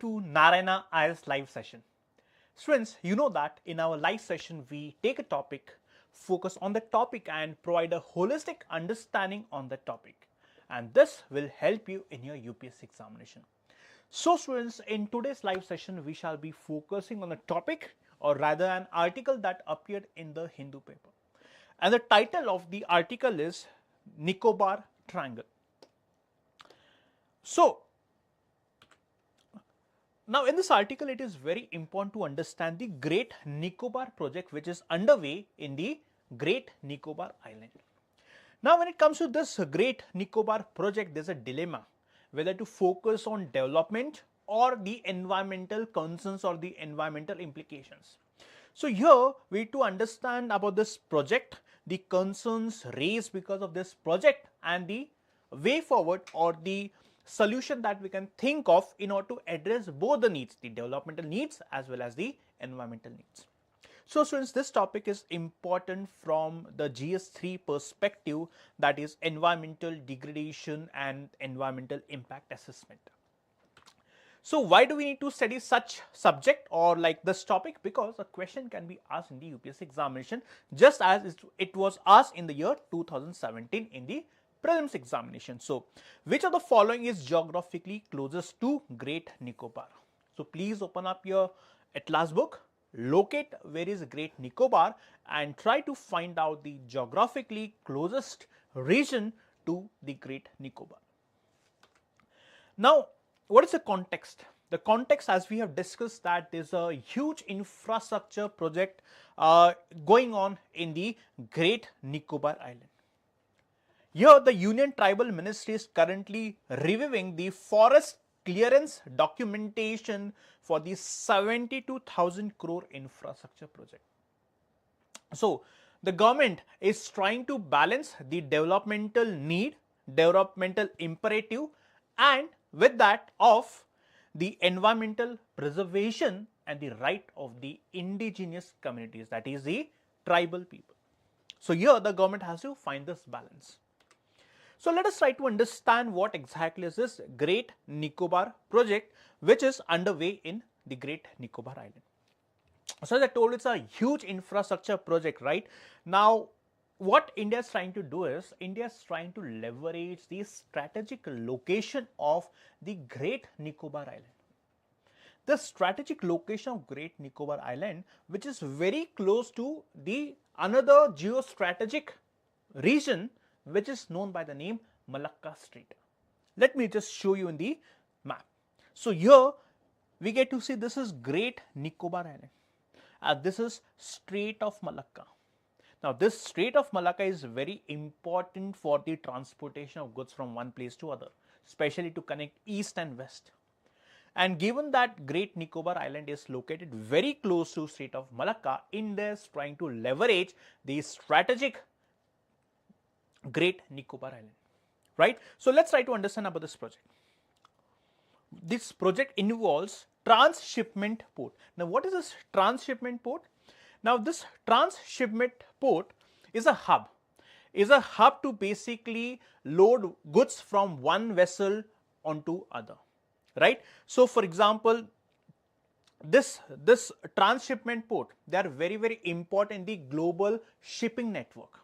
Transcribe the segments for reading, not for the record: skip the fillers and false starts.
to Narayana IAS live session. Students, you know that in our live session, we take a topic, focus on the topic and provide a holistic understanding on the topic. And this will help you in your UPSC examination. So students, in today's live session, we shall be focusing on a topic or rather an article that appeared in the Hindu paper. And the title of the article is Nicobar Triangle. So, now in this article, it is very important to understand the Great Nicobar Project which is underway in the Great Nicobar Island. Now when it comes to this Great Nicobar Project, there is a dilemma whether to focus on development or the environmental concerns or the environmental implications. So here we need to understand about this project, the concerns raised because of this project and the way forward or the solution that we can think of in order to address both the needs, the developmental needs as well as the environmental needs. So students, this topic is important from the GS3 perspective, that is environmental degradation and environmental impact assessment. So why do we need to study such subject or like this topic? Because a question can be asked in the UPSC examination just as it was asked in the year 2017 in the prelims examination. So which of the following is geographically closest to Great Nicobar? So please open up your atlas book, locate where is Great Nicobar and try to find out the geographically closest region to the Great Nicobar. Now what is the context? The context, as we have discussed, that there is a huge infrastructure project going on in the Great Nicobar Island. Here the Union Tribal Ministry is currently reviewing the forest clearance documentation for the 72,000 crore infrastructure project. So the government is trying to balance the developmental need, developmental imperative and with that of the environmental preservation and the right of the indigenous communities, that is the tribal people. So here the government has to find this balance. So let us try to understand what exactly is this Great Nicobar Project which is underway in the Great Nicobar Island. So as I told, it's a huge infrastructure project, right? Now what India is trying to do is, India is trying to leverage the strategic location of the Great Nicobar Island. The strategic location of Great Nicobar Island, which is very close to the another geostrategic region which is known by the name Malacca Strait. Let me just show you in the map. So here we get to see this is Great Nicobar Island. This is Strait of Malacca. Now this Strait of Malacca is very important for the transportation of goods from one place to other, especially to connect east and west. And given that Great Nicobar Island is located very close to Strait of Malacca, India is trying to leverage the strategic Great Nicobar Island, right? So let's try to understand about this project. This project involves transshipment port. Now what is this transshipment port? Now this transshipment port is a hub to basically load goods from one vessel onto other, right? So for example, this transshipment port, they are very important in the global shipping network,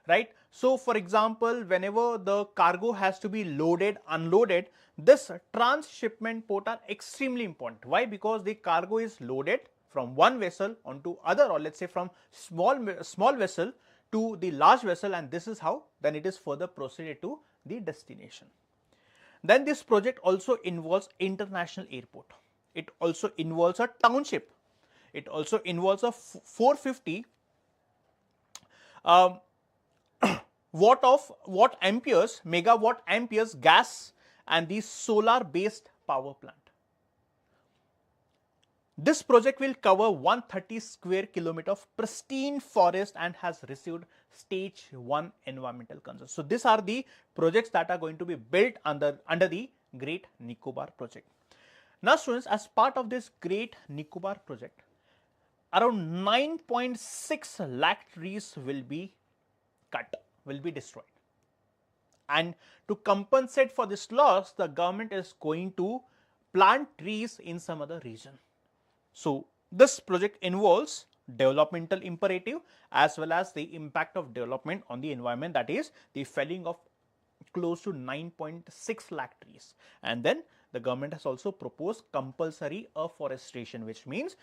right? So for example, whenever the cargo has to be loaded, unloaded, this transshipment port are extremely important. Why? Because the cargo is loaded from one vessel onto other, or let's say from small vessel to the large vessel, and this is how then it is further proceeded to the destination. Then this project also involves international airport. It also involves a township. It also involves a 450 megawatt amperes gas and the solar based power plant. This project will cover 130 square kilometer of pristine forest and has received stage 1 environmental concerns. So these are the projects that are going to be built under the Great Nicobar Project. Now students, as part of this Great Nicobar Project, around 9.6 lakh trees will be cut, will be destroyed. And to compensate for this loss, the government is going to plant trees in some other region. So this project involves developmental imperative as well as the impact of development on the environment, that is the felling of close to 9.6 lakh trees. And then the government has also proposed compulsory afforestation, which means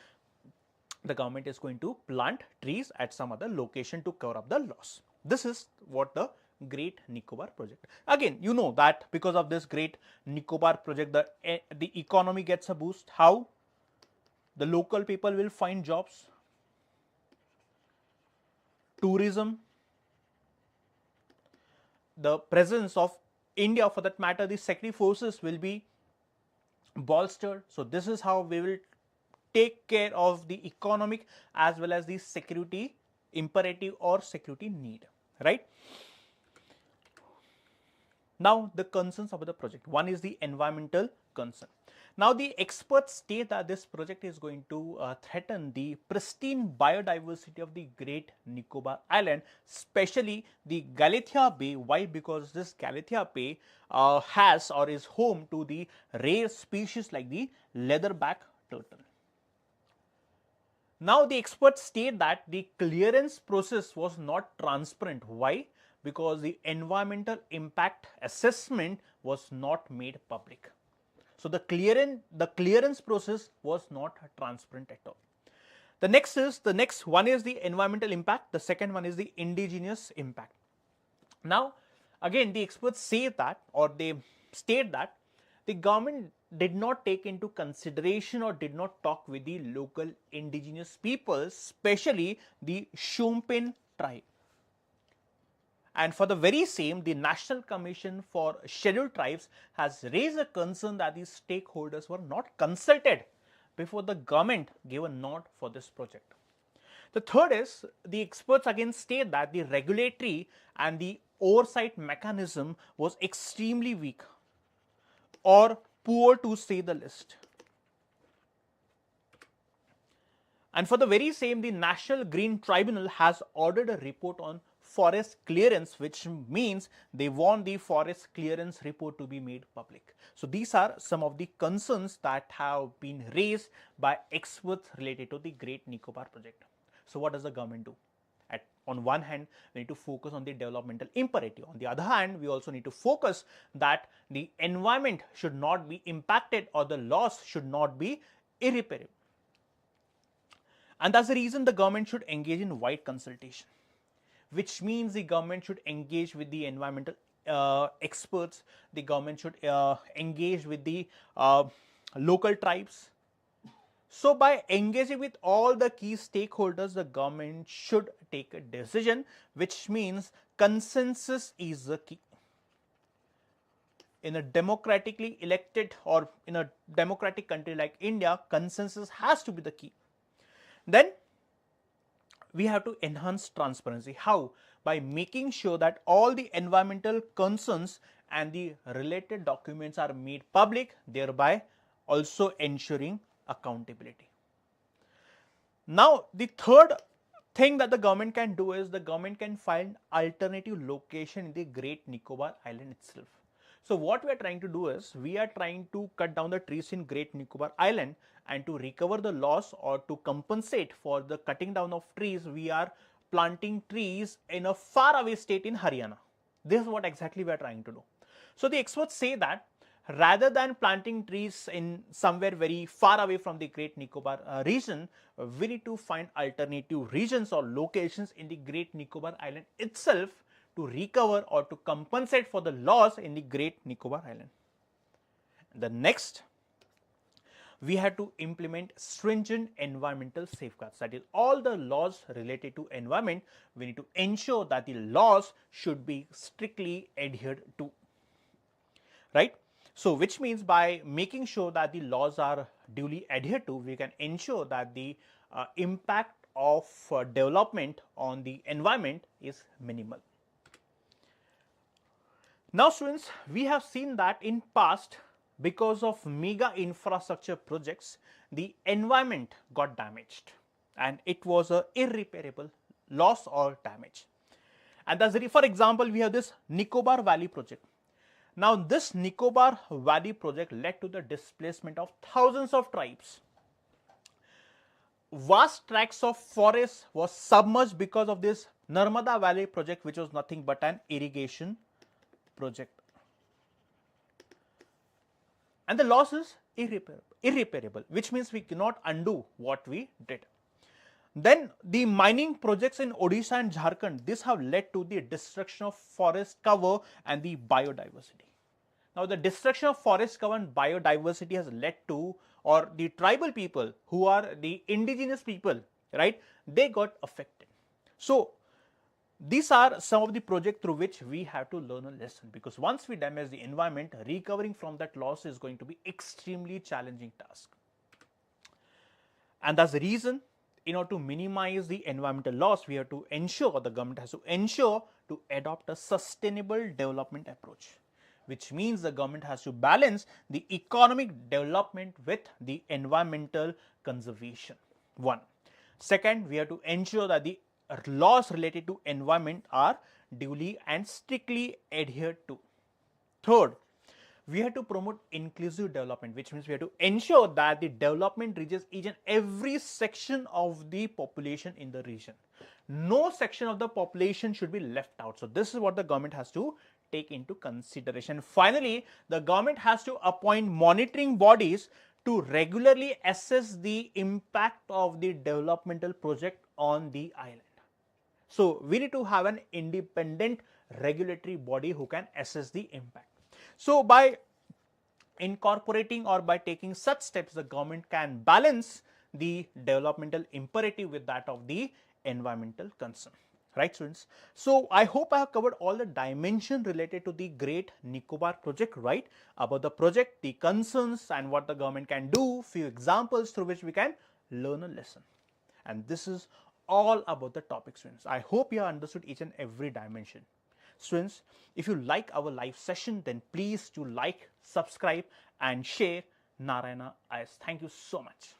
the government is going to plant trees at some other location to cover up the loss. This is what the Great Nicobar Project. Again, you know that because of this Great Nicobar Project, the economy gets a boost. How? The local people will find jobs, tourism, the presence of India, for that matter, the security forces will be bolstered. So this is how we will take care of the economic as well as the security imperative or security need, right? Now the concerns about the project. One is the environmental concern. Now the experts state that this project is going to threaten the pristine biodiversity of the Great Nicobar Island, especially the Galathea Bay. Why? Because this Galathea Bay has or is home to the rare species like the leatherback turtle. Now the experts state that the clearance process was not transparent. Why? Because the environmental impact assessment was not made public. So the clearance process was not transparent at all. The next one is the environmental impact. The second one is the indigenous impact. Now again, the experts say that, or they state that, the government did not take into consideration or did not talk with the local indigenous peoples, especially the Shumpin tribe. And for the very same, the National Commission for Scheduled Tribes has raised a concern that these stakeholders were not consulted before the government gave a nod for this project. The third is, the experts again state that the regulatory and the oversight mechanism was extremely weak or poor, to say the least. And for the very same, the National Green Tribunal has ordered a report on forest clearance, which means they want the forest clearance report to be made public. So these are some of the concerns that have been raised by experts related to the Great Nicobar Project. So what does the government do? On one hand, we need to focus on the developmental imperative. On the other hand, we also need to focus that the environment should not be impacted or the loss should not be irreparable. And that's the reason the government should engage in wide consultation, which means the government should engage with the environmental experts, the government should engage with the local tribes. So by engaging with all the key stakeholders, the government should take a decision, which means consensus is the key. In a democratically elected or in a democratic country like India, consensus has to be the key. Then we have to enhance transparency. How? By making sure that all the environmental concerns and the related documents are made public, thereby also ensuring accountability. Now the third thing that the government can do is the government can find alternative location in the Great Nicobar Island itself. So what we are trying to do is we are trying to cut down the trees in Great Nicobar Island, and to recover the loss or to compensate for the cutting down of trees, we are planting trees in a faraway state in Haryana. This is what exactly we are trying to do. So the experts say that rather than planting trees in somewhere very far away from the Great Nicobar region, we need to find alternative regions or locations in the Great Nicobar Island itself to recover or to compensate for the loss in the Great Nicobar Island. The next, we had to implement stringent environmental safeguards. That is, all the laws related to environment, we need to ensure that the laws should be strictly adhered to, right? So which means by making sure that the laws are duly adhered to, we can ensure that the impact of development on the environment is minimal. Now students, we have seen that in past, because of mega infrastructure projects, the environment got damaged and it was a irreparable loss or damage. And that's for example, we have this Nicobar Valley project. Now, this Nicobar Valley project led to the displacement of thousands of tribes. Vast tracts of forest was submerged because of this Narmada Valley project, which was nothing but an irrigation project. And the loss is irreparable, which means we cannot undo what we did. Then the mining projects in Odisha and Jharkhand, this have led to the destruction of forest cover and the biodiversity. Now, the destruction of forest cover and biodiversity has led to, or the tribal people who are the indigenous people, right, they got affected. So, these are some of the projects through which we have to learn a lesson, because once we damage the environment, recovering from that loss is going to be extremely challenging task. And that's the reason, in order to minimize the environmental loss, we have to ensure, the government has to ensure to adopt a sustainable development approach, which means the government has to balance the economic development with the environmental conservation. One. Second, we have to ensure that the laws related to environment are duly and strictly adhered to. Third, we have to promote inclusive development, which means we have to ensure that the development reaches each and every section of the population in the region. No section of the population should be left out. So, this is what the government has to take into consideration. Finally, the government has to appoint monitoring bodies to regularly assess the impact of the developmental project on the island. So, we need to have an independent regulatory body who can assess the impact. So, by incorporating or by taking such steps, the government can balance the developmental imperative with that of the environmental concern. Right, students? So, I hope I have covered all the dimensions related to the Great Nicobar project, right? About the project, the concerns, and what the government can do, few examples through which we can learn a lesson. And this is all about the topic, students. I hope you have understood each and every dimension. Students, if you like our live session, then please do like, subscribe, and share Narayana IAS. Thank you so much.